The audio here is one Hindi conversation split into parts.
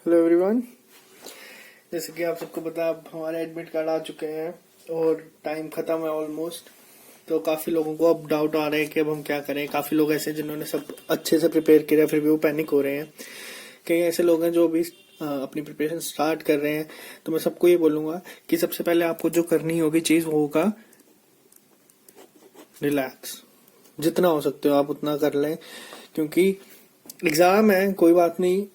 Hello everyone. जैसे कि आप सबको पता है अब हमारे एडमिट कार्ड आ चुके हैं और टाइम खत्म है ऑलमोस्ट। तो काफी लोगों को अब डाउट आ रहे हैं कि अब हम क्या करें। काफी लोग ऐसे हैं जिन्होंने सब अच्छे से प्रिपेयर किया फिर भी वो पैनिक हो रहे हैं। कई ऐसे लोग हैं जो अभी अपनी प्रिपरेशन स्टार्ट कर रहे हैं। तो मैं सबको ये बोलूंगा कि सबसे पहले आपको जो करनी होगी चीज वो होगा रिलैक्स। जितना हो सकते हो आप उतना कर लें, क्योंकि एग्जाम है, कोई बात नहीं।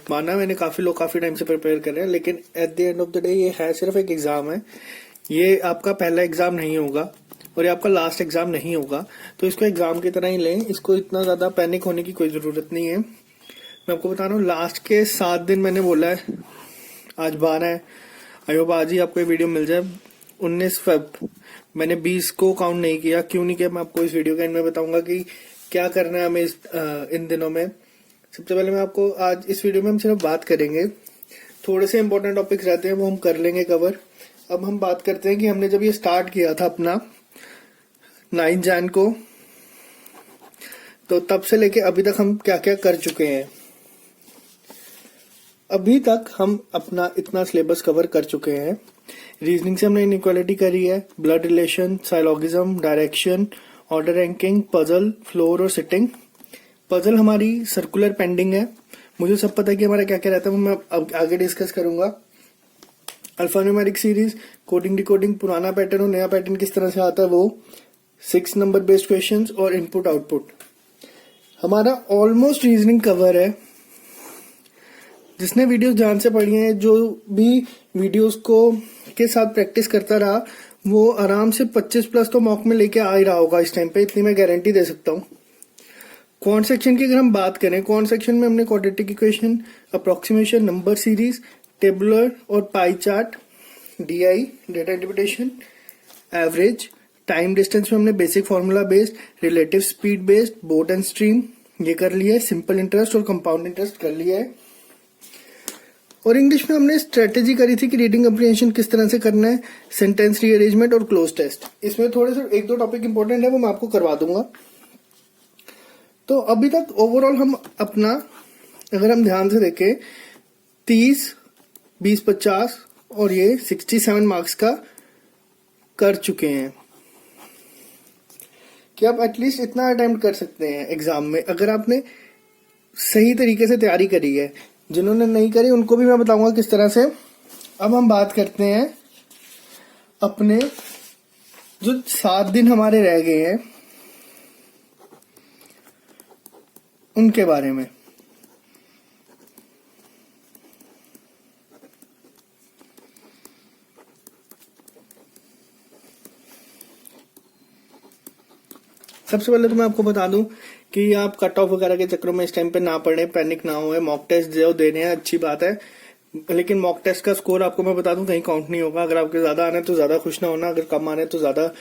माना मैंने काफी लोग काफी टाइम से प्रिपेयर कर रहे हैं, लेकिन at the end of the day ये है सिर्फ एक एग्जाम है। ये आपका पहला एग्जाम नहीं होगा और ये आपका लास्ट एग्जाम नहीं होगा। तो इसको एग्जाम की तरह ही लें। इसको इतना ज्यादा पैनिक होने की कोई जरूरत नहीं है। मैं आपको बता रहा हूँ, लास्ट के 7 दिन मैंने बोला है, आज 12 है। आई होप आज ही आपको ये वीडियो मिल जाए। 19 फेब मैंने 20 को काउंट नहीं किया। क्यों नहीं किया मैं आपको इस वीडियो के एंड में बताऊंगा कि क्या करना है हमें इन दिनों में। सबसे पहले मैं आपको आज इस वीडियो में हम सिर्फ बात करेंगे, थोड़े से इंपॉर्टेंट टॉपिक्स रहते हैं वो हम कर लेंगे कवर। अब हम बात करते हैं कि हमने जब ये स्टार्ट किया था अपना 9 जैन को, तो तब से लेके अभी तक हम क्या क्या कर चुके हैं। अभी तक हम अपना इतना सिलेबस कवर कर चुके हैं। रीजनिंग से हमने इनइक्वालिटी करी है, blood relation, syllogism, direction, order ranking, puzzle, floor और सिटिंग। पजल हमारी सर्कुलर पेंडिंग है। मुझे सब पता है कि हमारा क्या क्या रहता है, वो मैं अब आगे डिस्कस करूंगा। अल्फान्यूमेरिक सीरीज, कोडिंग डिकोडिंग, पुराना पैटर्न और नया पैटर्न किस तरह से आता है वो, 6 नंबर बेस्ड क्वेश्चंस और इनपुट आउटपुट। हमारा ऑलमोस्ट रीजनिंग कवर है। जिसने वीडियोस ध्यान से पढ़ी हैं, जो भी वीडियोस को के साथ प्रैक्टिस करता रहा, वो आराम से 25 प्लस तो मॉक में लेके आ ही रहा होगा इस टाइम पे, इतनी मैं गारंटी दे सकता हूँ। क्वांट सेक्शन की अगर हम बात करें, क्वांट सेक्शन में हमने quadratic equation, approximation, number series, tabular और pie chart, DI, data interpretation, average, time distance में हमने basic formula based, relative speed based, boat and stream ये कर लिया है, सिंपल इंटरेस्ट और कंपाउंड इंटरेस्ट कर लिया है। और इंग्लिश में हमने स्ट्रेटेजी करी थी कि रीडिंग कम्प्रीहेंशन किस तरह से करना है, सेंटेंस रीअरेंजमेंट और क्लोज टेस्ट। इसमें थोड़े से 1-2 टॉपिक इंपॉर्टेंट है, वो मैं आपको करवा दूंगा। तो अभी तक ओवरऑल हम अपना, अगर हम ध्यान से देखें, 30, 20, 50 और ये 67 मार्क्स का कर चुके हैं कि आप एटलीस्ट इतना अटेम्प्ट कर सकते हैं एग्जाम में, अगर आपने सही तरीके से तैयारी करी है। जिन्होंने नहीं करी उनको भी मैं बताऊंगा किस तरह से। अब हम बात करते हैं अपने जो 7 दिन हमारे रह गए हैं उनके बारे में। सबसे पहले तो मैं आपको बता दूं कि आप कट ऑफ वगैरह के चक्करों में इस टाइम पे ना पड़े, पैनिक ना हो। मॉक टेस्ट जो दे रहे हैं अच्छी बात है, लेकिन मॉक टेस्ट का स्कोर आपको मैं बता दूं कहीं काउंट नहीं होगा। अगर आपके ज्यादा आने तो ज्यादा खुश ना होना, अगर कम आने तो ज्यादा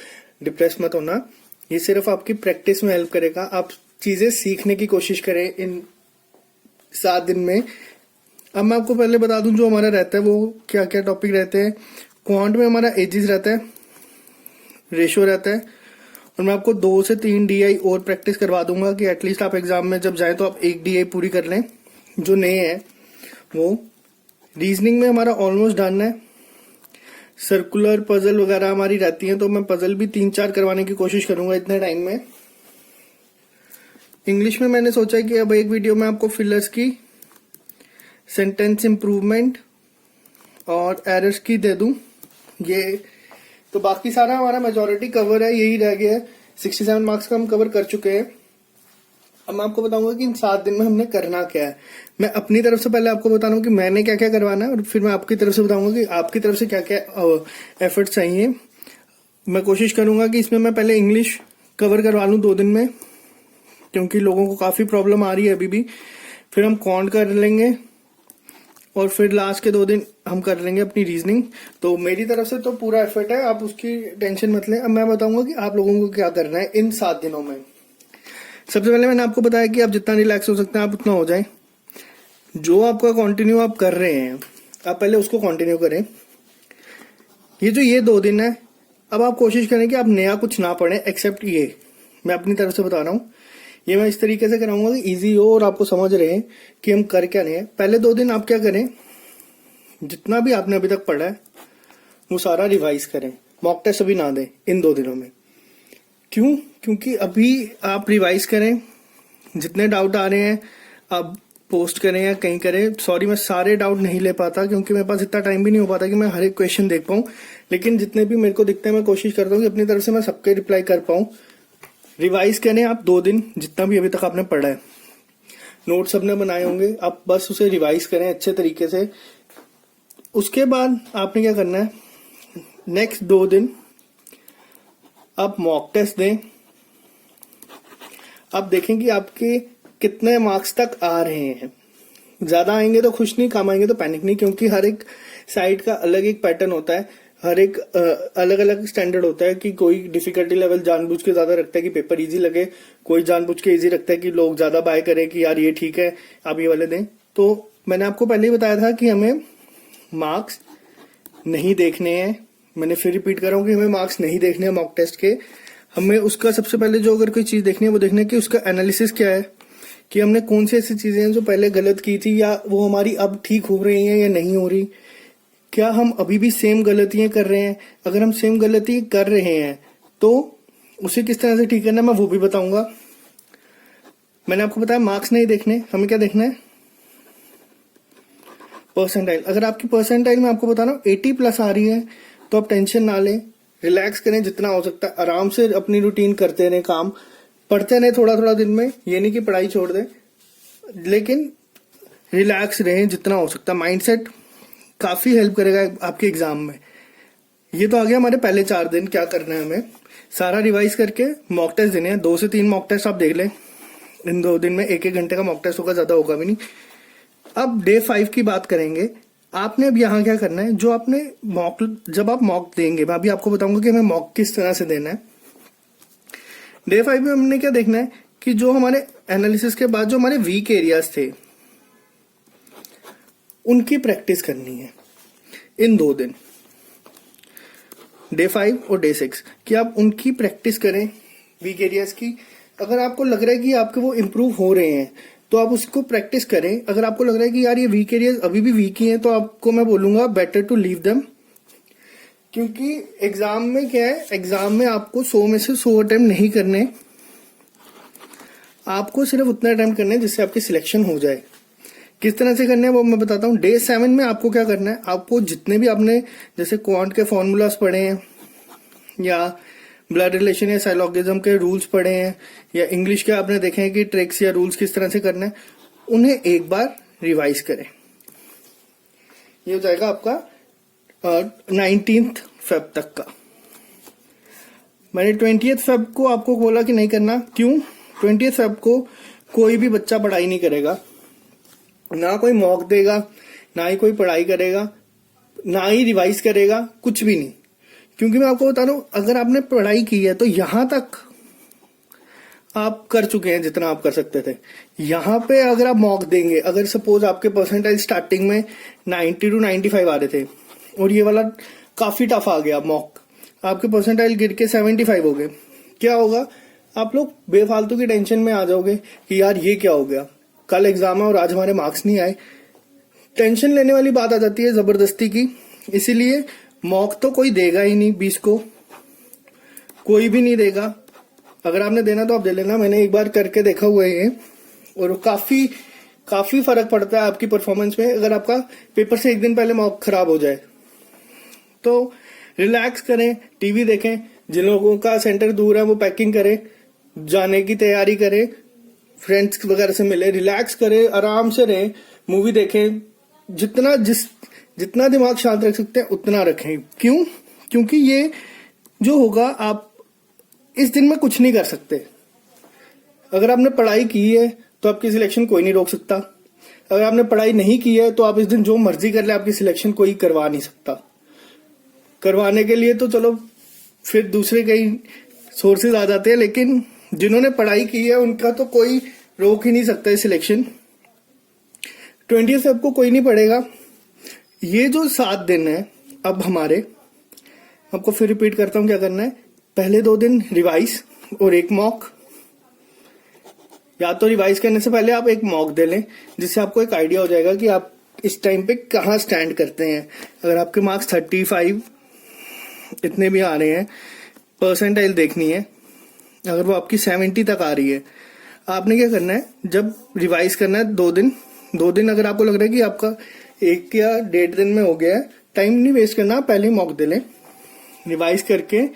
डिप्रेस मत होना। ये सिर्फ आपकी प्रैक्टिस में हेल्प करेगा। आप चीजें सीखने की कोशिश करें इन 7 दिन में। अब मैं आपको पहले बता दूं जो हमारा रहता है वो क्या क्या टॉपिक रहते हैं। क्वांट में हमारा एजिस रहता है, रेशो रहता है, और मैं आपको 2 से 3 डीआई और प्रैक्टिस करवा दूंगा कि एटलीस्ट आप एग्जाम में जब जाए तो आप 1 डीआई पूरी कर लें जो नए हैं वो। रीजनिंग में हमारा ऑलमोस्ट डन है। सर्कुलर पजल वगैरह हमारी रहती हैं, तो मैं पजल भी 3-4 करवाने की कोशिश करूंगा इतने टाइम में। इंग्लिश में मैंने सोचा कि अब एक वीडियो में आपको फिलर्स की, सेंटेंस इंप्रूवमेंट और एरर्स की दे दूं। ये तो बाकी सारा हमारा मेजोरिटी कवर है, यही रह गया है। 67 मार्क्स का हम कवर कर चुके हैं। अब मैं आपको बताऊंगा कि इन 7 दिन में हमने करना क्या है। मैं अपनी तरफ से पहले आपको बता रहा हूँ कि मैंने क्या क्या करवाना है, और फिर मैं आपकी तरफ से बताऊंगा कि आपकी तरफ से क्या क्या एफर्ट्स चाहिए। मैं कोशिश करूंगा कि इसमें मैं पहले इंग्लिश कवर करवा लूँ 2 दिन में, क्योंकि लोगों को काफी प्रॉब्लम आ रही है अभी भी। फिर हम क्वांट कर लेंगे और फिर लास्ट के 2 दिन हम कर लेंगे अपनी रीजनिंग। तो मेरी तरफ से तो पूरा एफर्ट है, आप उसकी टेंशन मत लें। अब मैं बताऊंगा कि आप लोगों को क्या करना है इन 7 दिनों में। सबसे पहले मैंने आपको बताया कि आप जितना रिलैक्स हो सकते हैं आप उतना हो जाए। जो आपका कंटिन्यू आप कर रहे हैं, आप पहले उसको कंटिन्यू करें। ये 2 दिन है, अब आप कोशिश करें कि आप नया कुछ ना पढ़ें एक्सेप्ट ये। मैं अपनी तरफ से बता रहा हूँ ये मैं इस तरीके से कराऊंगा कि इजी हो और आपको समझ रहे हैं कि हम कर क्या रहे हैं। पहले 2 दिन आप क्या करें, जितना भी आपने अभी तक पढ़ा है वो सारा रिवाइज करें, मॉक टेस्ट अभी ना दें इन 2 दिनों में। क्यों? क्योंकि अभी आप रिवाइज करें, जितने डाउट आ रहे हैं आप पोस्ट करें या कहीं करें। सॉरी मैं सारे डाउट नहीं ले पाता क्योंकि मेरे पास इतना टाइम भी नहीं हो पाता कि मैं हर एक क्वेश्चन देख पाऊं, लेकिन जितने भी मेरे को दिखते हैं मैं कोशिश करता हूं कि अपनी तरफ से मैं सबके रिप्लाई कर पाऊं। रिवाइज करें आप 2 दिन, जितना भी अभी तक आपने पढ़ा है, नोट्स सबने बनाए होंगे, आप बस उसे रिवाइज करें अच्छे तरीके से। उसके बाद आपने क्या करना है, नेक्स्ट 2 दिन आप मॉक टेस्ट दें। आप देखें कि आपके कितने मार्क्स तक आ रहे हैं। ज्यादा आएंगे तो खुश नहीं, कम आएंगे तो पैनिक नहीं, क्योंकि हर एक साइट का अलग एक पैटर्न होता है, हर एक अलग अलग स्टैंडर्ड होता है कि कोई डिफिकल्टी लेवल जानबूझ के ज्यादा रखता है कि पेपर इजी लगे, कोई जानबूझ के इजी रखता है कि लोग ज्यादा बाय करें कि यार ये ठीक है आप ये वाले दें। तो मैंने आपको पहले ही बताया था कि हमें मार्क्स नहीं देखने हैं, मैंने फिर रिपीट कर रहा हूं कि हमें मार्क्स नहीं देखने हैं मॉक टेस्ट के। हमें उसका सबसे पहले जो अगर कोई चीज देखनी है वो देखना है कि उसका एनालिसिस क्या है, कि हमने कौन सी ऐसी चीजें हैं जो पहले गलत की थी या वो हमारी अब ठीक हो रही हैं या नहीं हो रही, क्या हम अभी भी सेम गलतियां कर रहे हैं। अगर हम सेम गलती कर रहे हैं तो उसे किस तरह से ठीक करना है मैं वो भी बताऊंगा। मैंने आपको बताया मार्क्स नहीं देखने, हमें क्या देखना है, परसेंटाइल। अगर आपकी परसेंटाइल में आपको बता रहा हूं 80+ आ रही है तो आप टेंशन ना लें, रिलैक्स करें जितना हो सकता है, आराम से अपनी रूटीन करते रहें, काम पढ़ते रहें थोड़ा थोड़ा दिन में, ये नहीं कि पढ़ाई छोड़ दें, लेकिन रिलैक्स रहें जितना हो सकता है। माइंडसेट काफी हेल्प करेगा आपके एग्जाम में। ये तो आ गया हमारे पहले 4 दिन क्या करना है, हमें सारा रिवाइज करके मॉक टेस्ट देने हैं। 2 से 3 मॉक टेस्ट आप देख लें इन 2 दिन में, 1-1 घंटे का मॉक टेस्ट होगा, ज्यादा होगा भी नहीं। अब डे 5 की बात करेंगे। आपने अब यहाँ क्या करना है, जो आपने मॉक, जब आप मॉक देंगे मैं अभी आपको बताऊंगा कि हमें मॉक किस तरह से देना है। डे 5 में हमने क्या देखना है कि जो हमारे एनालिसिस के बाद जो हमारे वीक एरियाज थे उनकी प्रैक्टिस करनी है इन 2 दिन, डे 5 और डे 6, कि आप उनकी प्रैक्टिस करें वीक एरियाज की। अगर आपको लग रहा है कि आपके वो इम्प्रूव हो रहे हैं तो आप उसको प्रैक्टिस करें। अगर आपको लग रहा है कि यार ये वीक एरियाज अभी भी वीक ही हैं तो आपको मैं बोलूंगा बेटर टू लीव देम, क्योंकि एग्जाम में क्या है, एग्जाम में आपको 100 में से 100 अटेम्प्ट नहीं करने, आपको सिर्फ उतना अटेम्प्ट करने जिससे आपकी सिलेक्शन हो जाए। किस तरह से करना है वो मैं बताता हूँ। डे 7 में आपको क्या करना है, आपको जितने भी आपने जैसे क्वांट के फॉर्मूलाज पढ़े हैं या ब्लड रिलेशन या साइलॉगिज्म के रूल्स पढ़े हैं या इंग्लिश के आपने देखे हैं कि ट्रिक्स या रूल्स किस तरह से करना है, उन्हें एक बार रिवाइज करें। ये हो जाएगा आपका 19th फेब तक का। मैंने 20th फेब को आपको बोला कि नहीं करना। क्यों? 20th फेब को कोई भी बच्चा पढ़ाई नहीं करेगा, ना कोई मॉक देगा, ना ही कोई पढ़ाई करेगा, ना ही रिवाइज करेगा, कुछ भी नहीं। क्योंकि मैं आपको बता रहा हूं, अगर आपने पढ़ाई की है तो यहां तक आप कर चुके हैं जितना आप कर सकते थे। यहां पे अगर आप मॉक देंगे, अगर सपोज आपके परसेंटाइल स्टार्टिंग में 90 to 95 आ रहे थे और ये वाला काफी टफ आ गया मॉक, आपके परसेंटाइल गिर के 75 हो गए, क्या होगा? आप लोग बेफालतू की टेंशन में आ जाओगे कि यार ये क्या हो गया, कल एग्जाम है और आज हमारे मार्क्स नहीं आए। टेंशन लेने वाली बात आ जाती है जबरदस्ती की। इसीलिए मॉक तो कोई देगा ही नहीं, 20 को कोई भी नहीं देगा। अगर आपने देना तो आप दे लेना, मैंने एक बार करके देखा हुआ है और काफी फर्क पड़ता है आपकी परफॉर्मेंस में। अगर आपका पेपर से 1 दिन पहले मॉक खराब हो जाए तो रिलैक्स करें, टीवी देखें, जिन लोगों का सेंटर दूर है वो पैकिंग करें, जाने की तैयारी करें, फ्रेंड्स वगैरह से मिले, रिलैक्स करें, आराम से रहें, मूवी देखें, जितना दिमाग शांत रख सकते हैं उतना रखें। क्यों? क्योंकि ये जो होगा आप इस दिन में कुछ नहीं कर सकते। अगर आपने पढ़ाई की है तो आपकी सिलेक्शन कोई नहीं रोक सकता। अगर आपने पढ़ाई नहीं की है तो आप इस दिन जो मर्जी कर ले, आपकी सिलेक्शन कोई करवा नहीं सकता। करवाने के लिए तो चलो फिर दूसरे कई सोर्सेज आ जाते हैं, लेकिन जिन्होंने पढ़ाई की है उनका तो कोई रोक ही नहीं सकता है सिलेक्शन। 20th फेब को कोई नहीं पढ़ेगा। ये जो 7 दिन है अब हमारे, आपको फिर रिपीट करता हूं क्या करना है। पहले 2 दिन रिवाइज और 1 मॉक, या तो रिवाइज करने से पहले आप एक मॉक दे लें, जिससे आपको एक आइडिया हो जाएगा कि आप इस टाइम पे कहाँ स्टैंड करते हैं। अगर आपके मार्क्स 35 इतने भी आ रहे हैं, परसेंटाइल देखनी है, अगर वो आपकी 70 तक आ रही है, आपने क्या करना है, जब रिवाइज करना है 2 दिन अगर आपको लग रहा है कि आपका 1 या 1.5 दिन में हो गया है, टाइम नहीं वेस्ट करना, पहले ही मॉक दे लें, रिवाइज करके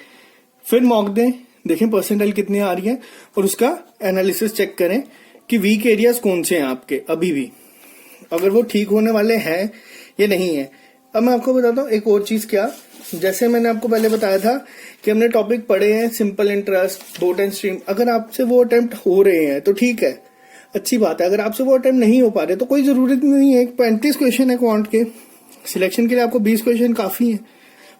फिर मॉक दें, देखें परसेंटाइल कितनी आ रही है और उसका एनालिसिस चेक करें कि वीक एरियाज कौन से हैं आपके अभी भी, अगर वो ठीक होने वाले हैं या नहीं है। अब मैं आपको बताता हूँ एक और चीज, क्या, जैसे मैंने आपको पहले बताया था कि हमने टॉपिक पढ़े हैं simple interest, boat and stream. अगर आपसे वो अटेम्प्ट हो रहे हैं तो ठीक है, अच्छी बात है। अगर आपसे वो अटेम्प्ट नहीं हो पा रहे तो कोई जरूरत नहीं है। 35 क्वेश्चन है क्वांट के, सिलेक्शन के लिए आपको 20 क्वेश्चन काफी है,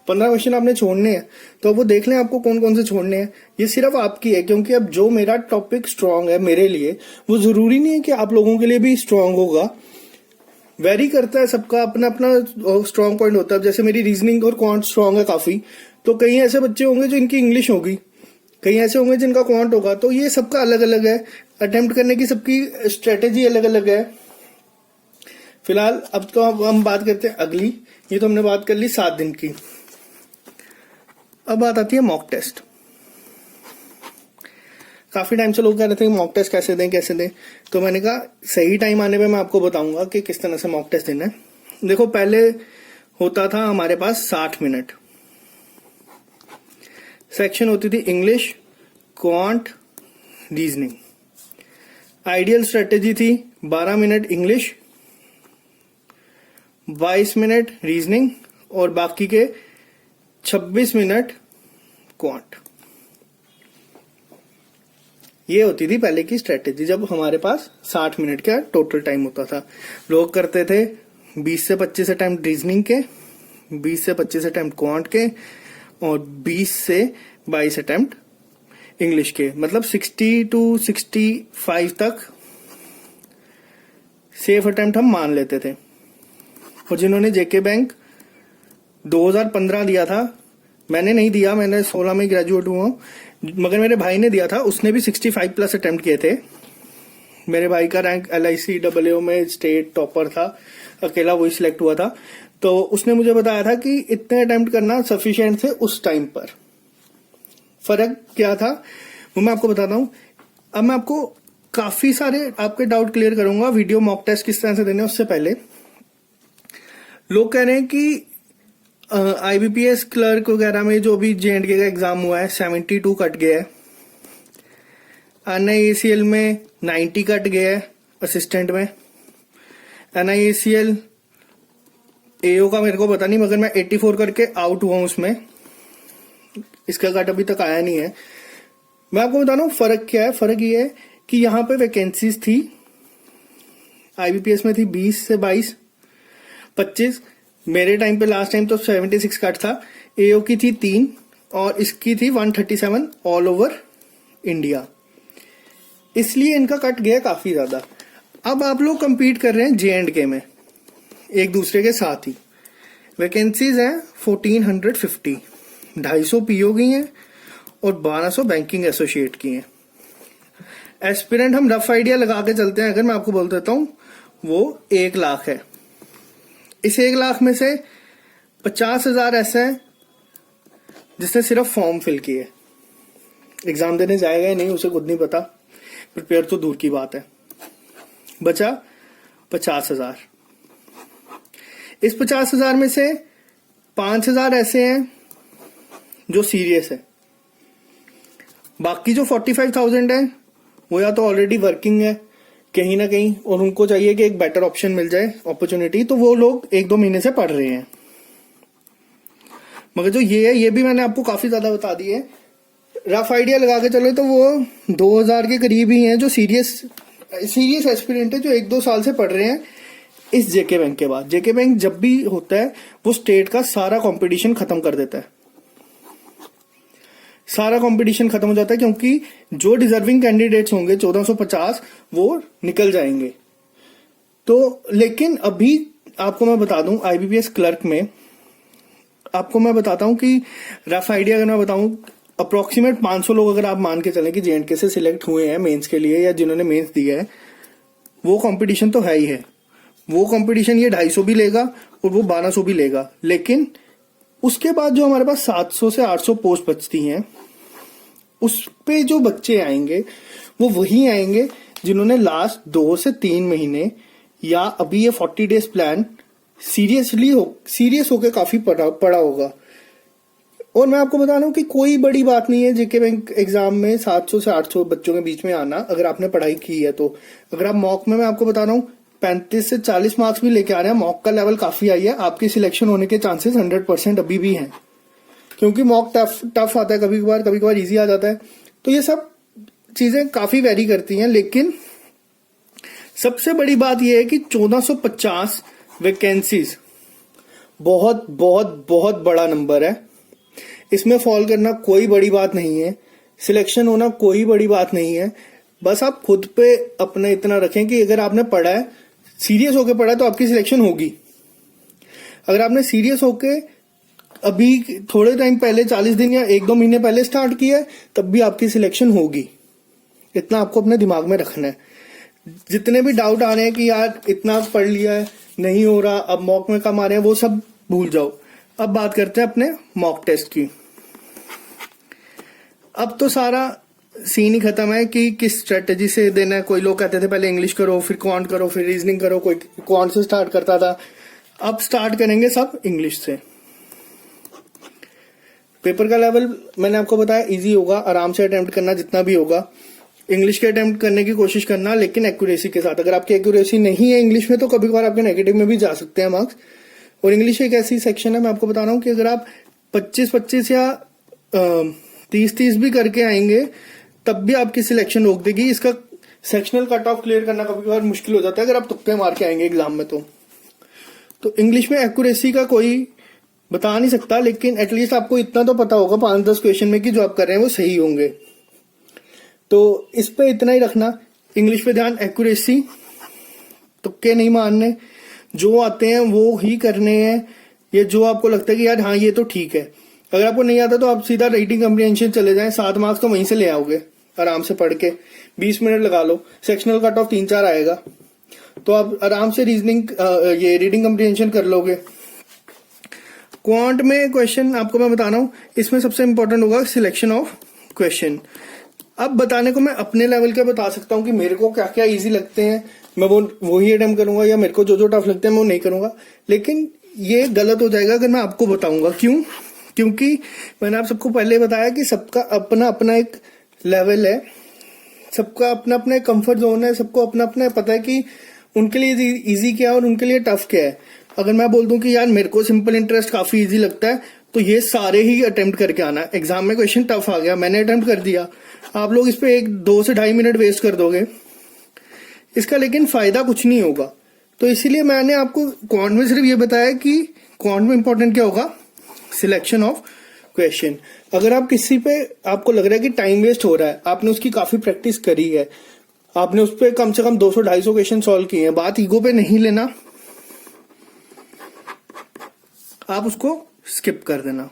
15 क्वेश्चन आपने छोड़ने हैं, तो वो देख लें आपको कौन कौन से छोड़ने हैं। ये सिर्फ आपकी है, क्योंकि अब जो मेरा टॉपिक स्ट्रांग है मेरे लिए, वो जरूरी नहीं है कि आप लोगों के लिए भी स्ट्रांग होगा। वेरी करता है, सबका अपना अपना स्ट्रांग पॉइंट होता है। जैसे मेरी रीजनिंग और क्वांट स्ट्रांग है काफी, तो कई ऐसे बच्चे होंगे जो इनकी इंग्लिश होगी, कई ऐसे होंगे जिनका क्वांट होगा, तो ये सबका अलग अलग है। अटेम्प्ट करने की सबकी स्ट्रेटेजी अलग अलग है। फिलहाल अब तो हम बात करते हैं अगली, ये तो हमने बात कर ली 7 दिन की। अब बात आती है मॉक टेस्ट। काफी टाइम से लोग कह रहे थे मॉक टेस्ट कैसे दें, तो मैंने कहा सही टाइम आने पे मैं आपको बताऊंगा कि किस तरह से मॉक टेस्ट देना है। देखो, पहले होता था हमारे पास 60 मिनट, सेक्शन होती थी English, quant, reasoning. Ideal strategy थी 12 मिनट इंग्लिश, 22 मिनट रीजनिंग और बाकी के 26 मिनट क्वांट। ये होती थी पहले की स्ट्रेटेजी, जब हमारे पास 60 मिनट का टोटल टाइम होता था। लोग करते थे 20 से 25 अटेम्प्ट रीजनिंग के, 20 से 25 अटेम्प्ट क्वांट के और 20 से 22 अटेम्प्ट इंग्लिश के। मतलब 60 to 65 तक सेफ अटेम्प्ट हम मान लेते थे। और जिन्होंने जेके बैंक 2015 दिया था, मैंने नहीं दिया, मैंने 16 में ग्रेजुएट हुआ, मगर मेरे भाई ने दिया था, उसने भी 65 प्लस अटेम्प्ट किए थे। मेरे भाई का रैंक LIC में स्टेट टॉपर था, अकेला वही सिलेक्ट हुआ था। तो उसने मुझे बताया था कि इतने अटेम्प्ट करना सफिशिएंट थे उस टाइम पर। फर्क क्या था वो मैं आपको बताता हूँ। अब मैं आपको काफी सारे आपके डाउट क्लियर करूंगा। वीडियो मॉक टेस्ट किस तरह से देने, उससे पहले लोग कह रहे हैं कि IBPS क्लर्क वगैरह में जो भी J&K का एग्जाम हुआ है 72 कट गया है, NIACL में 90 कट गया है असिस्टेंट में, NIACL AO का मेरे को पता नहीं, मगर मैं 84 करके आउट हुआ हूं उसमें, इसका कट अभी तक आया नहीं है। मैं आपको बता रहा हूं फर्क क्या है। फर्क ये है कि यहाँ पे वैकेंसीज थी, IBPS में थी 20 से 22, 25, मेरे टाइम पे लास्ट टाइम तो 76 कट था। AO की थी 3 और इसकी थी 137 ऑल ओवर इंडिया, इसलिए इनका कट गया काफी ज्यादा। अब आप लोग compete कर रहे हैं J&K में एक दूसरे के साथ ही। वैकेंसीज हैं 1450, 250 PO की हैं और 1200 बैंकिंग एसोसिएट की हैं। एस्पिरेंट हम रफ आइडिया लगा के चलते हैं, अगर मैं आपको बोल देता हूं वो 1 लाख है। इस 1 लाख में से 50,000 ऐसे हैं जिसने सिर्फ फॉर्म फिल किए, एग्जाम देने जाएगा या नहीं उसे खुद नहीं पता, प्रिपेयर तो दूर की बात है। बचा 50,000। इस 50,000 में से 5,000 ऐसे हैं जो सीरियस है। बाकी जो 45,000 है वो या तो ऑलरेडी वर्किंग है कहीं ना कहीं और उनको चाहिए कि एक बेटर ऑप्शन मिल जाए, अपॉर्चुनिटी, तो वो लोग 1-2 महीने से पढ़ रहे हैं। मगर जो ये है ये भी मैंने आपको काफी ज्यादा बता दी है। रफ आइडिया लगा के चलो तो वो 2000 के करीब ही हैं जो सीरियस एस्पिरेंट है, जो 1-2 साल से पढ़ रहे हैं इस जेके बैंक के बाद। जेके बैंक जब भी होता है वो स्टेट का सारा कंपटीशन खत्म कर देता है, सारा कंपटीशन खत्म हो जाता है, क्योंकि जो डिजर्विंग कैंडिडेट्स होंगे 1450 वो निकल जाएंगे। तो लेकिन अभी आपको मैं बता दूं IBPS क्लर्क में आपको मैं बताता हूं कि रफ आइडिया अगर मैं बताऊं अप्रोक्सीमेट 500 लोग अगर आप मान के चलें कि J&K से सिलेक्ट हुए हैं मेंस के लिए या जिन्होंने मेंस दिया है, वो कंपटीशन तो है ही है। वो कंपटीशन ये 250 भी लेगा और वो 1200 भी लेगा, लेकिन उसके बाद जो हमारे पास 700 से 800 पोस्ट बचती हैं, उस पे जो बच्चे आएंगे वो वही आएंगे जिन्होंने लास्ट 2 से 3 महीने या अभी ये 40 डेज प्लान सीरियस होकर काफी पढ़ा होगा। और मैं आपको बता रहा हूँ कि कोई बड़ी बात नहीं है जेके बैंक एग्जाम में 700 से 800 बच्चों के बीच में आना, अगर आपने पढ़ाई की है तो। अगर आप मॉक में, मैं आपको बता रहा हूँ, 35 से 40 मार्क्स भी लेके आ रहे हैं, मॉक का लेवल काफी हाई है, आपकी सिलेक्शन होने के चांसेस 100% अभी भी हैं, क्योंकि मॉक टफ आता है, कभी कभार इजी आ जाता है। तो ये सब चीजें काफी वेरी करती हैं, लेकिन सबसे बड़ी बात यह है कि 1450 वैकेंसीज बहुत बहुत बहुत बड़ा नंबर है। इसमें फॉल करना कोई बड़ी बात नहीं है, सिलेक्शन होना कोई बड़ी बात नहीं है। बस आप खुद पे अपना इतना रखें कि अगर आपने पढ़ा है, सीरियस होकर पढ़ा है, तो आपकी सिलेक्शन होगी। अगर आपने सीरियस होकर अभी थोड़े टाइम पहले, 40 दिन या 1-2 महीने पहले स्टार्ट किया है, तब भी आपकी सिलेक्शन होगी। इतना आपको अपने दिमाग में रखना है। जितने भी डाउट आ रहे हैं कि यार इतना पढ़ लिया है, नहीं हो रहा, अब मॉक में कम आ रहे हैं, वो सब भूल जाओ। अब बात करते हैं अपने मॉक टेस्ट की। अब तो सारा सीन ही खत्म है कि किस स्ट्रेटेजी से देना है। कोई लोग कहते थे पहले इंग्लिश करो, फिर क्वांट करो, फिर रीजनिंग करो, कोई क्वांट से स्टार्ट करता था। अब स्टार्ट करेंगे सब इंग्लिश से। पेपर का लेवल मैंने आपको बताया इजी होगा, आराम से अटेम्प्ट करना जितना भी होगा। इंग्लिश के अटेम्प्ट करने की कोशिश करना, लेकिन एक्यूरेसी के साथ। अगर आपकी एक्यूरेसी नहीं है इंग्लिश में, तो कभी कभार आपके नेगेटिव में भी जा सकते हैं मार्क्स। और इंग्लिश एक ऐसी सेक्शन है, मैं आपको बता रहा हूँ कि अगर आप 25-25 या 30-30 भी करके आएंगे, तब भी आपकी सिलेक्शन रोक देगी। इसका सेक्शनल कट ऑफ क्लियर करना कभी कभार मुश्किल हो जाता है अगर आप तुक्के मार के आएंगे एग्जाम में। तो इंग्लिश में एक्यूरेसी का कोई बता नहीं सकता, लेकिन एटलीस्ट आपको इतना तो पता होगा 5-10 क्वेश्चन में कि जो आप कर रहे हैं वो सही होंगे। तो इस पे इतना ही रखना, इंग्लिश पे ध्यान, एक्यूरेसी, तुक्के नहीं मारने, जो आते हैं वो ही करने हैं। ये जो आपको लगता है कि यार हाँ ये तो ठीक है, अगर आपको नहीं आता तो आप सीधा रीडिंग कम्प्रीहेंशन चले जाएं, 7 मार्क्स तो वहीं से ले आओगे आराम से पढ़ के। 20 मिनट लगा लो, सेक्शनल कट ऑफ 3-4 आएगा, तो आप आराम से ये रीडिंग कम्प्रीहेंशन कर लोगे। क्वांट में क्वेश्चन आपको मैं बता रहा हूँ, इसमें सबसे इंपॉर्टेंट होगा सिलेक्शन ऑफ क्वेश्चन। अब बताने को मैं अपने लेवल के बता सकता हूँ कि मेरे को क्या क्या इजी लगते हैं, मैं वो ही अटेम्प्ट करूंगा, या मेरे को जो जो टफ लगते हैं मैं वो नहीं करूंगा। लेकिन ये गलत हो जाएगा अगर मैं आपको बताऊंगा। क्यों? क्योंकि मैंने आप सबको पहले बताया कि सबका अपना अपना एक लेवल है, सबका अपना अपना एक कंफर्ट जोन है, सबको अपना अपना पता है कि उनके लिए इजी क्या है और उनके लिए टफ क्या है। अगर मैं बोल दूं कि यार मेरे को सिंपल इंटरेस्ट काफी इजी लगता है, तो ये सारे ही अटेम्प्ट करके आना। एग्जाम में क्वेश्चन टफ आ गया, मैंने अटेम्प्ट कर दिया, आप लोग इस पे 2 से 2.5 मिनट वेस्ट कर दोगे, इसका लेकिन फायदा कुछ नहीं होगा। तो इसीलिए मैंने आपको क्वांट में सिर्फ ये बताया कि क्वांट में इंपॉर्टेंट क्या होगा, सिलेक्शन ऑफ क्वेश्चन। अगर आप किसी पे आपको लग रहा है कि टाइम वेस्ट हो रहा है, आपने उसकी काफी प्रैक्टिस करी है, आपने उस पर कम से कम 200-250 क्वेश्चन सॉल्व किए हैं, बात ईगो पे नहीं लेना, आप उसको स्किप कर देना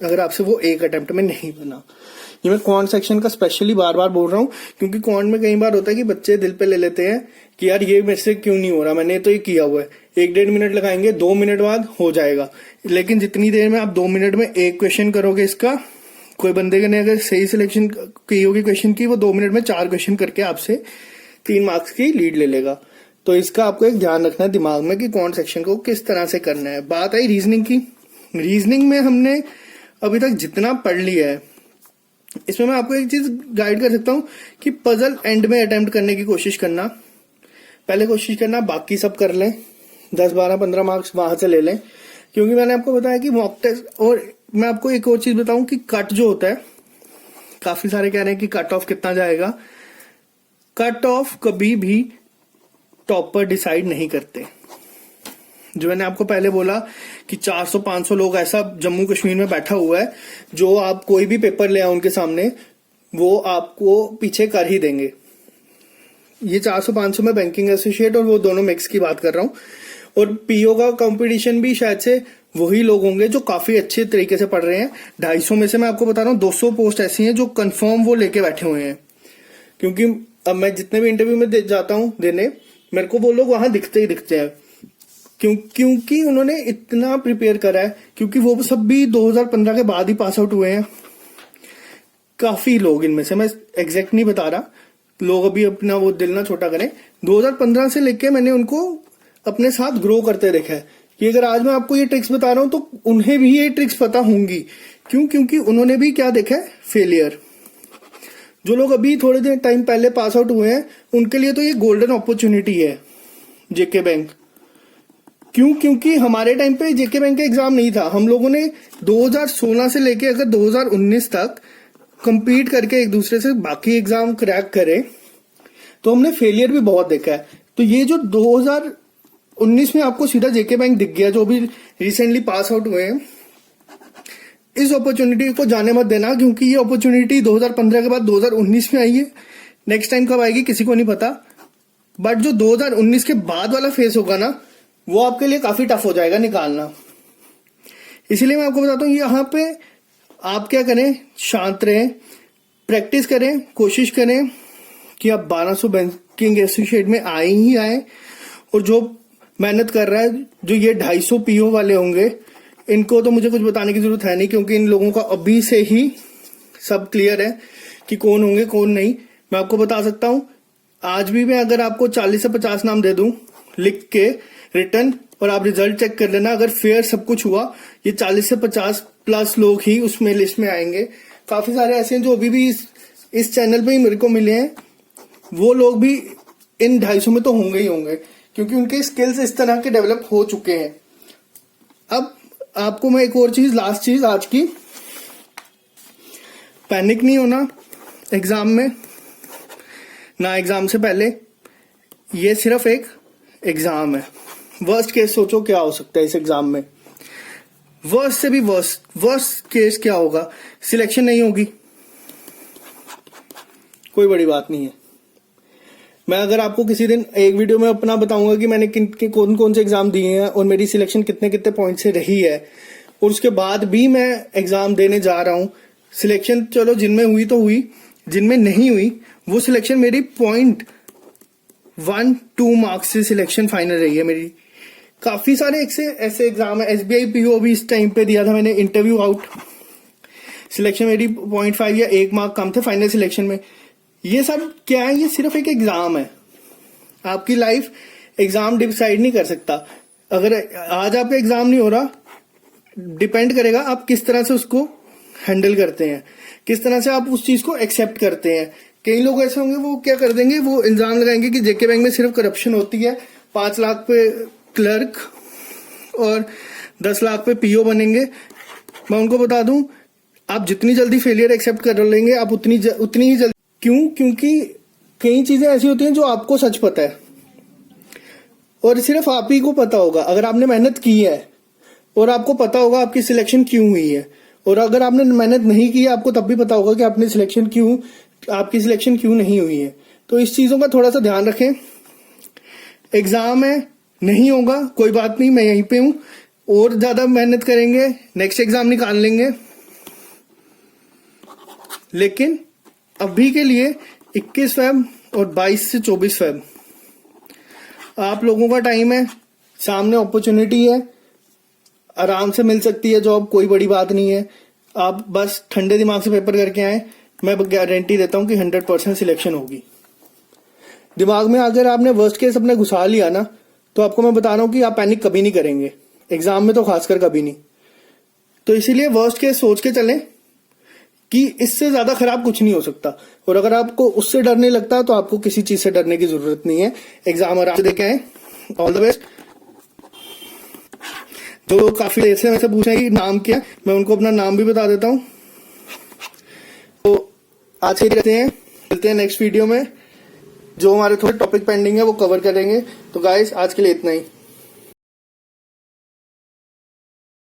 अगर आपसे वो एक अटेम्प्ट में नहीं बना। ये मैं क्वांट सेक्शन का स्पेशली बार बार बोल रहा हूँ, क्योंकि क्वांट में कई बार होता है कि बच्चे दिल पे ले लेते हैं कि यार ये मेरे से क्यों नहीं हो रहा, मैंने तो ये किया हुआ है। 1-1.5 मिनट लगाएंगे, 2 मिनट बाद हो जाएगा। लेकिन जितनी देर में आप 2 मिनट में एक क्वेश्चन करोगे इसका, कोई बंदे ने अगर सही सिलेक्शन की होगी क्वेश्चन की, वो 2 मिनट में 4 क्वेश्चन करके आपसे 3 मार्क्स की लीड ले लेगा। तो इसका आपको एक ध्यान रखना है दिमाग में कि क्वांट सेक्शन को किस तरह से करना है। बात आई रीजनिंग की। रीजनिंग में हमने अभी तक जितना पढ़ लिया है, इसमें मैं आपको एक चीज गाइड कर सकता हूं कि पजल एंड में अटेम्प्ट करने की कोशिश करना। पहले कोशिश करना बाकी सब कर लें, 10, 12, 15 मार्क्स वहां से ले लें, क्योंकि मैंने आपको बताया कि मॉक टेस्ट। और मैं आपको एक और चीज बताऊं कि कट जो होता है, काफी सारे कह रहे हैं कि कट ऑफ कितना जाएगा। कट ऑफ कभी भी टॉपर डिसाइड नहीं करते। जो मैंने आपको पहले बोला कि 400-500 लोग ऐसा जम्मू कश्मीर में बैठा हुआ है, जो आप कोई भी पेपर ले आओ उनके सामने, वो आपको पीछे कर ही देंगे। ये 400-500 में बैंकिंग एसोसिएट और वो दोनों मिक्स की बात कर रहा हूं। और पीओ का कंपटीशन भी शायद से वही लोग होंगे जो काफी अच्छे तरीके से पढ़ रहे हैं। 250 में से मैं आपको बता रहा हूँ 200 पोस्ट ऐसी हैं जो कंफर्म वो लेके बैठे हुए हैं। क्योंकि अब मैं जितने भी इंटरव्यू में जाता हूँ देने, मेरे को वो लोग वहां दिखते ही दिखते हैं। क्योंकि उन्होंने इतना प्रिपेयर करा है, क्योंकि वो सब भी 2015 के बाद ही पास आउट हुए हैं। काफी लोग, इनमें से मैं एग्जैक्ट नहीं बता रहा, लोग अभी अपना वो दिल ना छोटा करें। 2015 से लेके मैंने उनको अपने साथ ग्रो करते देखा है कि अगर आज मैं आपको ये ट्रिक्स बता रहा हूं तो उन्हें भी ये ट्रिक्स पता होंगी। क्यों? क्योंकि उन्होंने भी क्या देखा है, फेलियर। जो लोग अभी थोड़े दिन टाइम पहले पास आउट हुए हैं उनके लिए तो ये गोल्डन अपॉर्चुनिटी है जेके बैंक। क्यों? क्योंकि हमारे टाइम पे जेके बैंक का एग्जाम नहीं था। हम लोगों ने 2016 से लेके अगर 2019 तक कंपीट करके एक दूसरे से बाकी एग्जाम क्रैक करे तो हमने फेलियर भी बहुत देखा है। तो ये जो 2019 में आपको सीधा जेके बैंक दिख गया, जो भी रिसेंटली पास आउट हुए हैं, इस अपॉर्चुनिटी को जाने मत देना। क्योंकि ये अपॉर्चुनिटी 2015 के बाद 2019 में आई है। नेक्स्ट टाइम कब आएगी किसी को नहीं पता, बट जो 2019 के बाद वाला फेस होगा ना, वो आपके लिए काफी टफ हो जाएगा निकालना। इसीलिए मैं आपको बताता हूँ, यहाँ पे आप क्या करें, शांत रहें, प्रैक्टिस करें, कोशिश करें कि आप 1200 बैंकिंग एसोसिएट में आए ही आए। और जो मेहनत कर रहा है, जो ये 250 पीओ वाले होंगे, इनको तो मुझे कुछ बताने की जरूरत है नहीं, क्योंकि इन लोगों का अभी से ही सब क्लियर है कि कौन होंगे कौन नहीं। मैं आपको बता सकता हूं, आज भी मैं अगर आपको 40 से 50 नाम दे दूं लिख के रिटर्न, और आप रिजल्ट चेक कर लेना, अगर फेयर सब कुछ हुआ, ये 40 से 50 प्लस लोग ही उसमें लिस्ट में आएंगे। काफी सारे ऐसे हैं जो अभी भी इस चैनल पे ही मेरे को मिले हैं, वो लोग भी इन 250 में तो होंगे ही होंगे, क्योंकि उनके स्किल्स इस तरह के डेवलप हो चुके हैं। अब आपको मैं एक और चीज, लास्ट चीज आज की, पैनिक नहीं होना एग्जाम में, ना एग्जाम से पहले। ये सिर्फ एक एग्जाम है। वर्स्ट केस सोचो क्या हो सकता है इस एग्जाम में। वर्स्ट से भी वर्स्ट केस क्या होगा, सिलेक्शन नहीं होगी, कोई बड़ी बात नहीं है। मैं अगर आपको किसी दिन एक वीडियो में अपना बताऊंगा कि मैंने कौन कौन से एग्जाम दिए हैं और मेरी सिलेक्शन कितने कितने पॉइंट से रही है, और उसके बाद भी मैं एग्जाम देने जा रहा हूं, सिलेक्शन चलो जिनमें हुई तो हुई, जिनमें नहीं हुई वो सिलेक्शन मेरी 0.12 मार्क्स से सिलेक्शन फाइनल रही है मेरी। काफी सारे ऐसे एग्जाम है। एसबीआई पीओ भी इस टाइम पे दिया था मैंने, इंटरव्यू आउट, सिलेक्शन मेरी 0.5 या 1 मार्क कम थे फाइनल सिलेक्शन में। ये सब क्या है, ये सिर्फ एक एग्जाम है। आपकी लाइफ एग्जाम डिसाइड नहीं कर सकता। अगर आज आपका एग्जाम नहीं हो रहा, डिपेंड करेगा आप किस तरह से उसको हैंडल करते हैं, किस तरह से आप उस चीज को एक्सेप्ट करते हैं। कई लोग ऐसे होंगे, वो क्या कर देंगे, वो इल्जाम लगाएंगे कि जेके बैंक में सिर्फ करप्शन होती है, 5 लाख पे क्लर्क और 10 लाख पे पीओ बनेंगे। मैं उनको बता दूं, आप जितनी जल्दी फेलियर एक्सेप्ट कर लेंगे, आप उतनी ही जल्दी। क्यों? क्योंकि कई चीजें ऐसी होती हैं जो आपको सच पता है और सिर्फ आप ही को पता होगा। अगर आपने मेहनत की है और आपको पता होगा आपकी सिलेक्शन क्यों हुई है, और अगर आपने मेहनत नहीं की है, आपको तब भी पता होगा कि आपकी सिलेक्शन क्यों नहीं हुई है। तो इस चीजों का थोड़ा सा ध्यान रखें। एग्जाम है, नहीं होगा कोई बात नहीं, मैं यहीं पे हूं, और ज्यादा मेहनत करेंगे, नेक्स्ट एग्जाम निकाल लेंगे। लेकिन अभी के लिए 21 फेब और 22 से 24 फेब आप लोगों का टाइम है, सामने अपॉर्चुनिटी है, आराम से मिल सकती है जॉब, कोई बड़ी बात नहीं है। आप बस ठंडे दिमाग से पेपर करके आए, मैं गारंटी देता हूं कि 100% सिलेक्शन होगी। दिमाग में अगर आपने वर्स्ट केस अपने घुसा लिया ना, तो आपको मैं बता रहा हूं कि आप पैनिक कभी नहीं करेंगे, एग्जाम में तो खासकर कभी नहीं। तो इसीलिए वर्स्ट केस सोच के चलें कि इससे ज्यादा खराब कुछ नहीं हो सकता। और अगर आपको उससे डर नहीं लगता तो आपको किसी चीज से डरने की जरूरत नहीं है। एग्जाम आराम से देके आए। All the best. तो काफी देर से मेरे पूछ रहे हैं कि नाम क्या है, मैं उनको अपना नाम भी बता देता हूं। तो आज के रहते हैं, मिलते हैं नेक्स्ट वीडियो में। जो हमारे थोड़े टॉपिक पेंडिंग है वो कवर करेंगे। तो गाइस आज के लिए इतना ही।